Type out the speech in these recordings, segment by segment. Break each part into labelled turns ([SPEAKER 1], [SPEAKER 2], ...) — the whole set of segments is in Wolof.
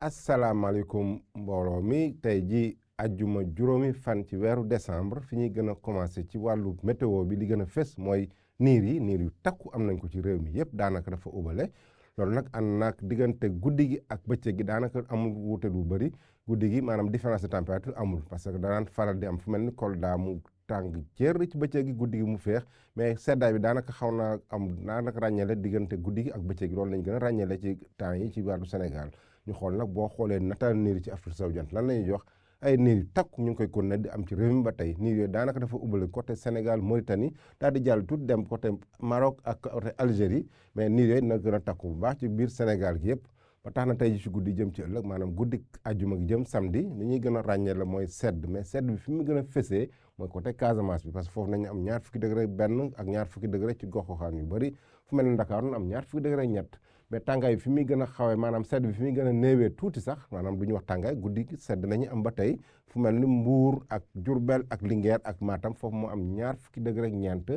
[SPEAKER 1] asalaamaaleykum mbooloo mi tey ji ajjuma juróomi fan ci weeru décembre fi ñuy gën a commencé ci wàllu météo bi li gën a fës mooy niir yu takku am nañ ko ci réew mi yëpp daanaka dafa ubale loolu nag ànd naag diggante guddi gi ak bëccëg gi daanaka amul wuute lu bëri guddi gi maanaam différence de température amul parce que danaan faral di am fu mel ni Kolda mu tàng jër ci bëccëg gi guddi gi mu féex mais seddaay bi daanaka xaw naa am daanaka ràññale diggante guddi gi ak bëccëg gi loolu lañ gën a ràññale ci temps yi ci wàllu Sénégal ñu xool nag boo xoolee nataal niir yi ci Afrique sowu jant lan la ñuy jox ay niir yu takku ñu ngi koy continuer di am ci réew mi ba tey niir yooyu daanaka dafa ubbale côté Sénégal Mauritanie daal di jàll tuuti dem côté Maroc ak côté Algérie mais niir yooyu dina gën a takku bu baax ci biir Sénégal gi yëpp ba tax na tey ji ci guddi jëm ci ëllëg maanaam guddi ajjuma gi jëm samedi li ñuy gën a ràññee la mooy sedd mais sedd bi fi mu gën a fesee mooy côté Casamance bi parce que foofu nañu am ñaar fukki degré benn ak ñaar fukki degré ci gox-goxaan yu bëri fu mel ne Ndakaaru am ñaar fukki degré ñett mais tàngaay bi fi muy gën a xawee maanaam sedd bi fi muy gën a néewee tuuti sax maanaam du ñu wax tàngaay guddi sedd nañu am ba tey fu mel ni Mbuur ak Diourbel ak Linguère ak Matam foofu moo am ñaar fukki degré ñeent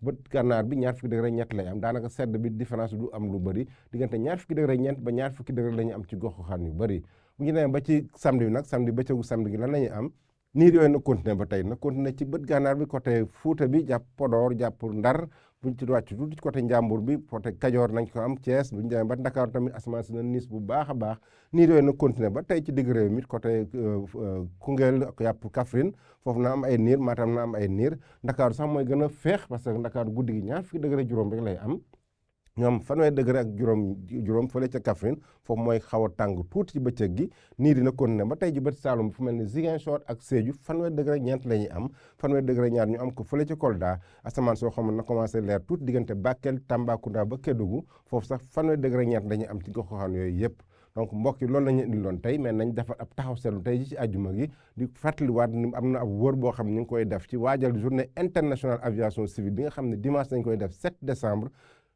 [SPEAKER 1] bët gànnaar bi ñaar fukki degré ñett lay am daanaka sedd bi différence du am lu bëri diggante ñaar fukki degré ñeent ba ñaar fukki degré la ñu am ci gox-goxaan yu bëri bu ñu demee ba ci samedi bi nag samedi bëccëgu samedi gi lan la ñuy am niir yooyu na continuer ba tey na continuer ci bët gànnaar bi côté Fuuta bi jàpp Podor jàpp Ndar buñ ci wàcc tuuti côté Njàmbur bi côté Kajoor nañ ko am Thiès buñu demee ba Ndakaaru tamit asamaan si na niis bu baax a baax niir yooyu na continuer ba tey ci digg réew mi côté Koungheul ak yàpp Kaffrine foofu na am ay niir Matam na am ay niir Ndakaaru sax mooy gën a feex parce que Ndakaaru guddi gi ñaar fukki degré juróom rek lay am ñoom fanweeri degré ak juróom fële ca Kaffrine foofu mooy xaw a tàng tuuti ci bëccëg gi niir dina continuer ba tey ji bët Saalum fu mel ni Ziguinchor ak Sédhiou fanweeri degré ñeent la ñuy am fanweeri degré ñaar ñu am ko fële ca Kolda asamaan soo xam ne na commencé leer tuuti diggante Bakel Tambacounda ba Kédougou foofu sax fanweeri degré ñeent la ñuy am ci gox-goxaan yooyu yëpp donc mbokk yi loolu la ñu indiloon tey mais nañ defar ab taxaw seetlu tey ji ci àjjuma gi di fàttaliwaat ni am na ab wër boo xam ne ñu ngi koy def ci waajal journée internationale aviation civile bi nga xam ne dimanche nañ koy def 7 décembre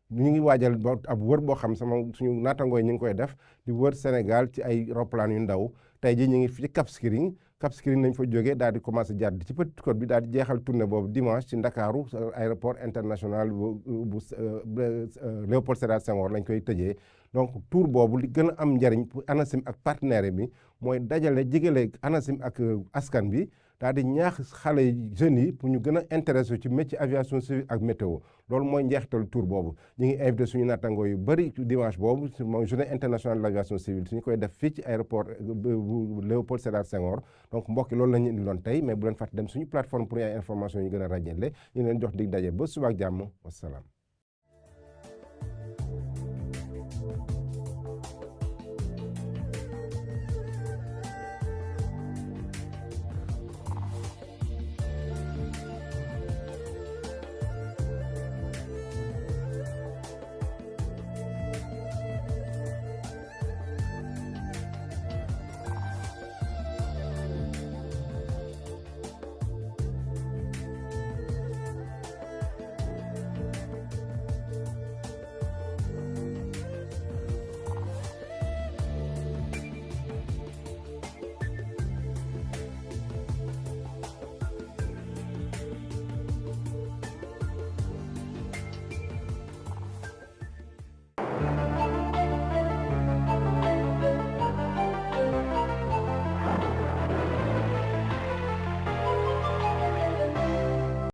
[SPEAKER 1] ñu ngi waajal ba ab wër boo xam suñu naatangooy ñu ngi koy def di wër Sénégal ci ay roplaan yu ndaw tey ji ñu ngi fi ci Cap Skirring nañ fa jógee daal di commencé jàdd ci Petite Côte bi daal di jeexal tournée boobu dimanche ci Ndakaaru aéroport international bu Léopold Sédar Senghor lañ koy tëjee donc tour boobu li gën a am njariñ pour ANACIM ak partenaire bi mooy jigale ANACIM ak askan bi daal di ñaax xale jeunes yi pour ñu gën a intéressé ci métier aviation civile ak météo loolu mooy njeexital tour boobu ñu ngi invité suñu nattangoo yu bëri dimanche boobu mooy journée internationale de l'aviation civile suñu koy def fii ci aéroport bu Léopold Sédar Senghor donc mbokki loolu la ñu indiloon tey mais bu leen fàtte dem suñu plateforme pour ay information yu gën a ràññeele ñu leen jox dig daje ba suba ak jàmm wasalaam